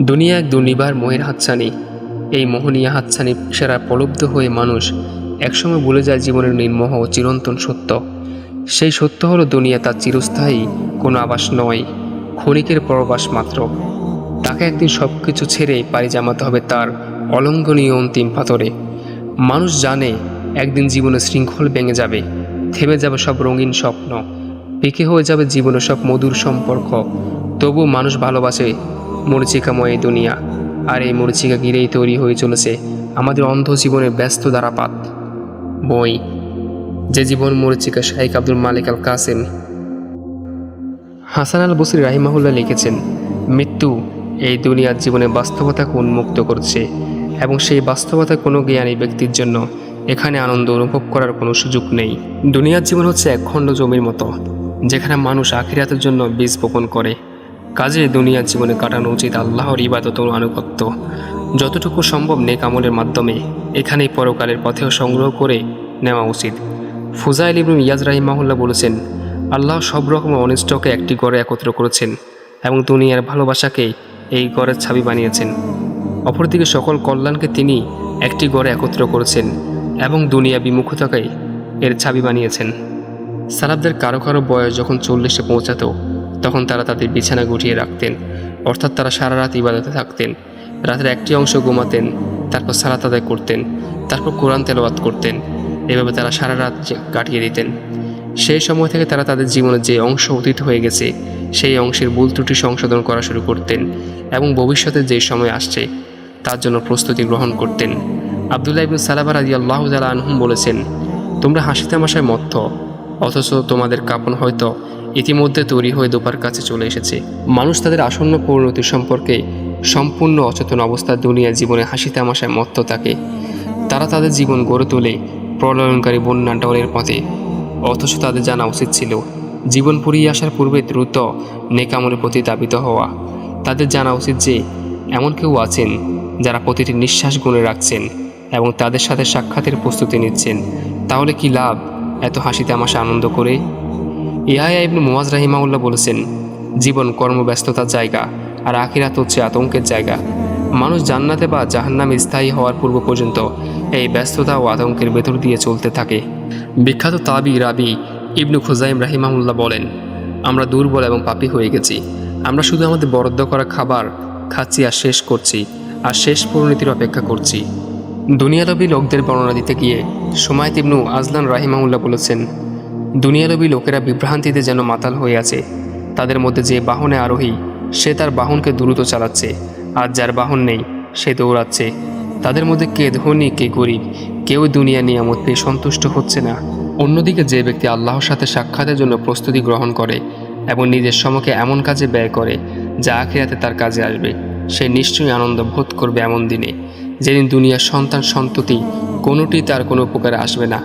দুনিয়া এক দুর্নিবার মোহের হাতছানি। এই মোহনীয় হাতছানি সেরা প্রলুব্ধ হয়ে মানুষ একসময় ভুলে যায় জীবনের নির্মোহ ও চিরন্তন সত্য। সেই সত্য হলো দুনিয়া তার চিরস্থায়ী কোনো আবাস নয়, ক্ষণিকের পরবাস মাত্র। তাকে একদিন সব কিছু ছেড়ে পাড়ি জামাতে হবে তার অলঙ্ঘনীয় অন্তিম পাথরে। মানুষ জানে একদিন জীবনের শৃঙ্খল ভেঙে যাবে, থেমে যাবে সব রঙিন স্বপ্ন, পেকে হয়ে যাবে জীবনের সব মধুর সম্পর্ক। তবু মানুষ ভালোবাসে মরীচিকাময় এই দুনিয়া, আর এই মরীচিকা ঘিরেই তৈরি হয়ে চলেছে আমাদের অন্ধ জীবনের ব্যস্ত ধারাপাত। বই যে জীবন মরীচিকা, শাইখ আব্দুল মালিক আল কাসেম। হাসান আল বসরি রাহিমাহুল্লাহ লিখেছেন, মৃত্যু এই দুনিয়ার জীবনের বাস্তবতাকে উন্মুক্ত করছে, এবং সেই বাস্তবতা কোনো জ্ঞানী ব্যক্তির জন্য এখানে আনন্দ অনুভব করার কোনো সুযোগ নেই। দুনিয়ার জীবন হচ্ছে এক খণ্ড জমির মতো, যেখানে মানুষ আখিরাতের জন্য বীজ বপন করে। কাজে দুনিয়ার জীবনে কাটানো উচিত আল্লাহর ইবাদত ও আনুগত্য। যতটুকু সম্ভব নেক আমলের মাধ্যমে এখানেই পরকালের পথেও সংগ্রহ করে নেওয়া উচিত। ফুজাইল ইবনে ইয়াজ রাহিমাহুল্লাহ বলেছেন, আল্লাহ সব রকমের অনিষ্টকে একটি গড়ে একত্র করেছেন এবং দুনিয়ার ভালোবাসাকে এই গড়ের ছাবি বানিয়েছেন। অপরদিকে সকল কল্যাণকে তিনি একটি গড়ে একত্র করেছেন এবং দুনিয়া বিমুখতাকে এর ছাবি বানিয়েছেন। সালাফদের কারো কারো বয়স যখন 40-এ পৌঁছাত, তখন তারা তাদের বিছানা গুটিয়ে রাখতেন, অর্থাৎ তারা সারা রাত ইবাদতে থাকতেন। রাতের একটি অংশ ঘুমাতেন, তারপর সালাত আদায় করতেন, তারপর কোরআন তেলাওয়াত করতেন। এভাবে তারা সারা রাত কাটিয়ে দিতেন। সেই সময় থেকে তারা তাদের জীবনের যে অংশ অতীত হয়ে গেছে সেই অংশের ভুল ত্রুটি সংশোধন করা শুরু করতেন এবং ভবিষ্যতে যে সময় আসছে তার জন্য প্রস্তুতি গ্রহণ করতেন। আব্দুল্লাহ ইবনে সালামা রাদিয়াল্লাহু তাআলা আনহুম বলেছেন, তোমরা হাসি তামাশায় মত্ত, অথচ তোমাদের কাপন হয়তো ইতিমধ্যে তৈরি হয়ে দোপার কাছে চলে এসেছে। মানুষ তাদের আসন্ন পরিণতি সম্পর্কে সম্পূর্ণ অচেতন অবস্থায় দুনিয়ার জীবনে হাসি তামাশায় মত্ত থাকে। তারা তাদের জীবন গড়ে তোলে প্রলয়নকারী বন্যা ডলের পথে, অথচ তাদের জানা উচিত ছিল জীবন ফুরিয়ে আসার পূর্বে দ্রুত নেক আমলের প্রতি ধাবিত হওয়া। তাদের জানা উচিত যে এমন কেউ আছেন যারা প্রতিটি নিঃশ্বাস গুণে রাখছেন এবং তাদের সাথে সাক্ষাতের প্রস্তুতি নিচ্ছেন। তাহলে কি লাভ এত হাসি তামাশা আনন্দ করে? ইয়াহইয়া ইবনে মুআজ রাহিমাহুল্লাহ বলেছেন, জীবন কর্মব্যস্ততার জায়গা আর আখিরাত হচ্ছে আতঙ্কের জায়গা। মানুষ জান্নাতে বা জাহান্নামে স্থায়ী হওয়ার পূর্ব পর্যন্ত এই ব্যস্ততা ও আতঙ্কের ভেতর দিয়ে চলতে থাকে। বিখ্যাত তাবি রাবি ইবনু খুজাইম রাহিমাহুল্লাহ বলেন, আমরা দুর্বল এবং পাপী হয়ে গেছি। আমরা শুধু আমাদের বরাদ্দ করা খাবার খাচ্ছি আর শেষ করছি, আর শেষ পরিণতির অপেক্ষা করছি। দুনিয়ালোভী লোকদের বর্ণনা দিতে গিয়ে সুমাইত ইবনু আজলান রাহিমাহুল্লাহ বলেছেন, দুনিয়ালোভী লোকেরা বিভ্রান্তিতে যেন মাতাল হয়ে আছে। তাদের মধ্যে যে বাহনে আরোহী সে তার বাহনকে দ্রুত চালাচ্ছে, আর যার বাহন নেই সে দৌড়াচ্ছে। তাদের মধ্যে কে ধনী কে গরিব, কেউ দুনিয়া নিয়ামত পেয়ে সন্তুষ্ট হচ্ছে না। অন্যদিকে যে ব্যক্তি আল্লাহর সাথে সাক্ষাতের জন্য প্রস্তুতি গ্রহণ করে এবং নিজের সময়কে এমন কাজে ব্যয় করে যা আখিরাতে তার কাজে আসবে, সে নিশ্চয়ই আনন্দ বোধ করবে এমন দিনে, যেদিন দুনিয়ার সন্তান সন্ততি কোনোটি তার কোনো উপকারে আসবে না।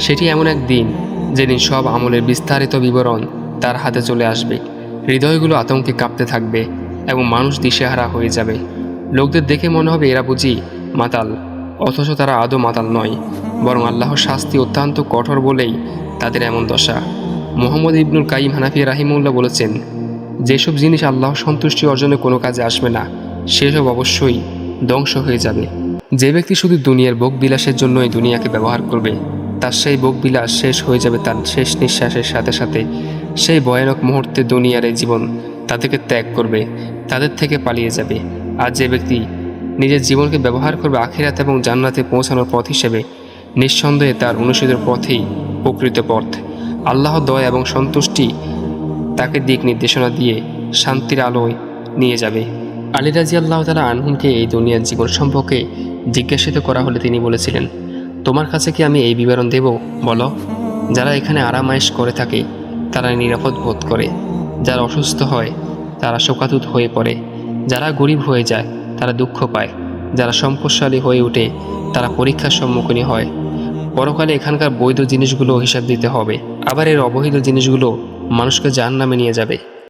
সেটি এমন এক দিন যেদিন সব আমলের বিস্তারিত বিবরণ তার হাতে চলে আসবে। হৃদয়গুলো আতঙ্কে কাঁপতে থাকবে এবং মানুষ দিশেহারা হয়ে যাবে। লোকদের দেখে মনে হবে এরা বুঝি মাতাল, অথচ তারা আদৌ মাতাল নয়, বরং আল্লাহর শাস্তি অত্যন্ত কঠোর বলেই তাদের এমন দশা। মুহাম্মদ ইবনুল কাইয়িম হানাফি রাহিমাহুল্লাহ বলেছেন, যেসব জিনিস আল্লাহর সন্তুষ্টি অর্জনে কোনো কাজে আসবে না সেসব অবশ্যই ধ্বংস হয়ে যাবে। যে ব্যক্তি শুধু দুনিয়ার ভোগ বিলাসের জন্য এই দুনিয়াকে ব্যবহার করবে, তার সেই ভোগ বিলাস শেষ হয়ে যাবে তার শেষ নিঃশ্বাসের সাথে সাথে। সেই ভয়ানক মুহূর্তে দুনিয়ার এই জীবন তাদেরকে ত্যাগ করবে, তাদের থেকে পালিয়ে যাবে। আর যে ব্যক্তি নিজের জীবনকে ব্যবহার করবে আখিরাত এবং জান্নাতে পৌঁছানোর পথ হিসেবে, নিঃসন্দেহে তার অনুসৃতের পথেই প্রকৃত পথ। আল্লাহর দয়া এবং সন্তুষ্টি তাকে দিক নির্দেশনা দিয়ে শান্তির আলোয় নিয়ে যাবে। আলী রাদিয়াল্লাহু তাআলা আনহুকে এই দুনিয়ার জীবন সম্পর্কে জিজ্ঞাসিত করা হলে তিনি বলেছিলেন, তোমার কাছে কি আমি এই বিবরণ দেব? বলো। যারা এখানে আরামায়েশ করে থাকে তারা নিরাপদ বোধ করে, যারা অসুস্থ হয় তারা শোকাতুর হয়ে পড়ে, যারা গরিব হয়ে যায় তারা দুঃখ পায়, যারা সম্পদশালী হয়ে ওঠে তারা পরীক্ষার সম্মুখীন হয়। পরকালে এখানকার বৈধ জিনিসগুলো হিসাব দিতে হবে, আবার এর অবৈধ জিনিসগুলো মানুষকে জাহান্নামে নিয়ে যাবে।